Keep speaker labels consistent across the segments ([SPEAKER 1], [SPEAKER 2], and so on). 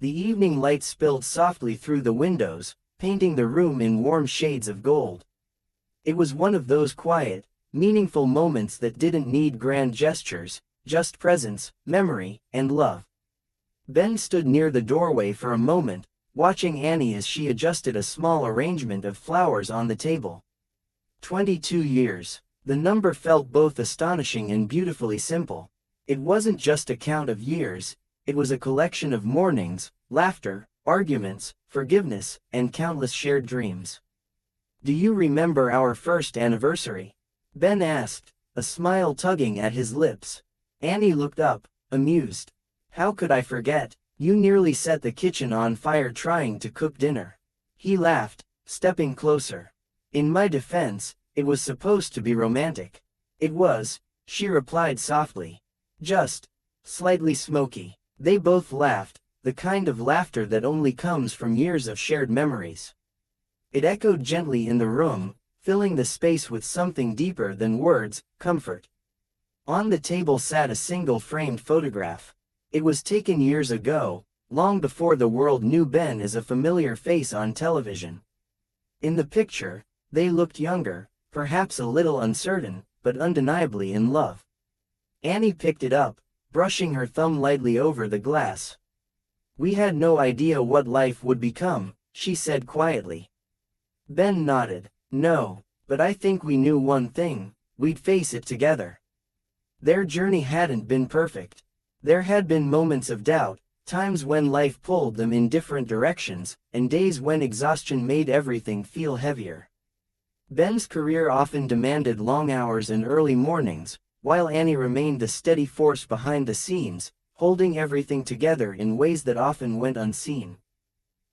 [SPEAKER 1] The evening light spilled softly through the windows, painting the room in warm shades of gold. It was one of those quiet, meaningful moments that didn't need grand gestures, just presence, memory, and love. Ben stood near the doorway for a moment, watching Annie as she adjusted a small arrangement of flowers on the table. 22 years. The number felt both astonishing and beautifully simple. It wasn't just a count of years, it was a collection of mornings, laughter, arguments, forgiveness, and countless shared dreams. "Do you remember our first anniversary?" Ben asked, a smile tugging at his lips. Annie looked up, amused. "How could I forget? You nearly set the kitchen on fire trying to cook dinner." He laughed, stepping closer. "In my defense, it was supposed to be romantic." "It was," she replied softly. "Just slightly smoky." They both laughed, the kind of laughter that only comes from years of shared memories. It echoed gently in the room, filling the space with something deeper than words, comfort. On the table sat a single framed photograph. It was taken years ago, long before the world knew Ben as a familiar face on television. In the picture, they looked younger, perhaps a little uncertain, but undeniably in love. Annie picked it up, brushing her thumb lightly over the glass. "We had no idea what life would become," she said quietly. Ben nodded. "No, but I think we knew one thing, we'd face it together." Their journey hadn't been perfect. There had been moments of doubt, times when life pulled them in different directions, and days when exhaustion made everything feel heavier. Ben's career often demanded long hours and early mornings, while Annie remained the steady force behind the scenes, holding everything together in ways that often went unseen.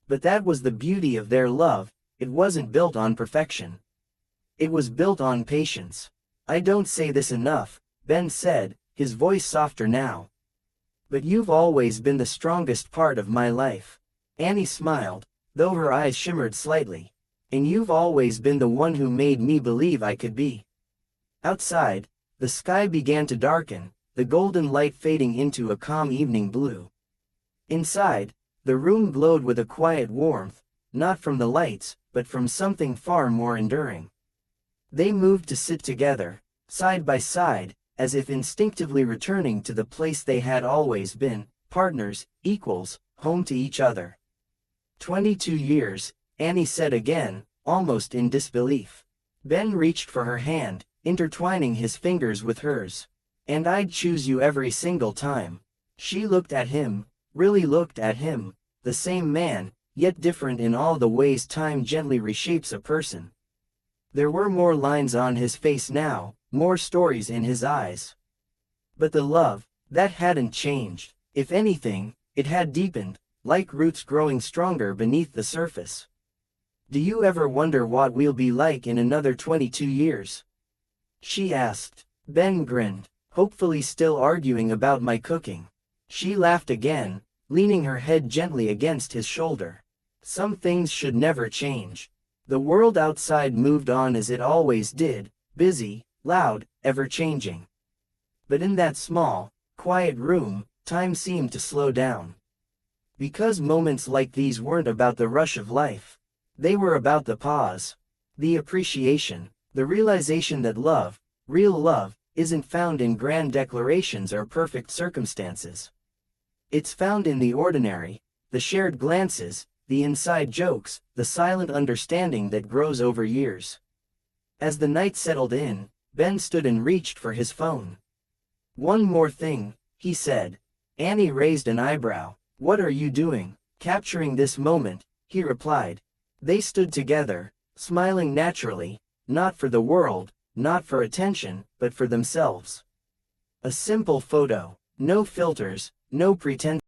[SPEAKER 1] But that was the beauty of their love, it wasn't built on perfection. It was built on patience. "I don't say this enough," Ben said, his voice softer now. "But you've always been the strongest part of my life." Annie smiled, though her eyes shimmered slightly. "And you've always been the one who made me believe I could be." Outside, the sky began to darken, the golden light fading into a calm evening blue. Inside, the room glowed with a quiet warmth, not from the lights, but from something far more enduring. They moved to sit together, side by side, as if instinctively returning to the place they had always been, partners, equals, home to each other. 22 years, Annie said again, almost in disbelief. Ben reached for her hand, intertwining his fingers with hers. "And I'd choose you every single time." She looked at him, really looked at him, the same man, yet different in all the ways time gently reshapes a person. There were more lines on his face now, more stories in his eyes. But the love, that hadn't changed. If anything, it had deepened, like roots growing stronger beneath the surface. "Do you ever wonder what we'll be like in another 22 years? She asked. Ben grinned, hopefully still arguing about my cooking. She laughed again, leaning her head gently against his shoulder. Some things should never change. The world outside moved on as it always did, busy, loud, ever-changing. But in that small, quiet room, time seemed to slow down. Because moments like these weren't about the rush of life. They were about the pause. The appreciation, the realization that love, real love, isn't found in grand declarations or perfect circumstances. It's found in the ordinary, the shared glances, the inside jokes, the silent understanding that grows over years. As the night settled in, Ben stood and reached for his phone. "One more thing," he said. Annie raised an eyebrow. "What are you doing?" "Capturing this moment," he replied. They stood together, smiling naturally, not for the world, not for attention, but for themselves. A simple photo, no filters, no pretense.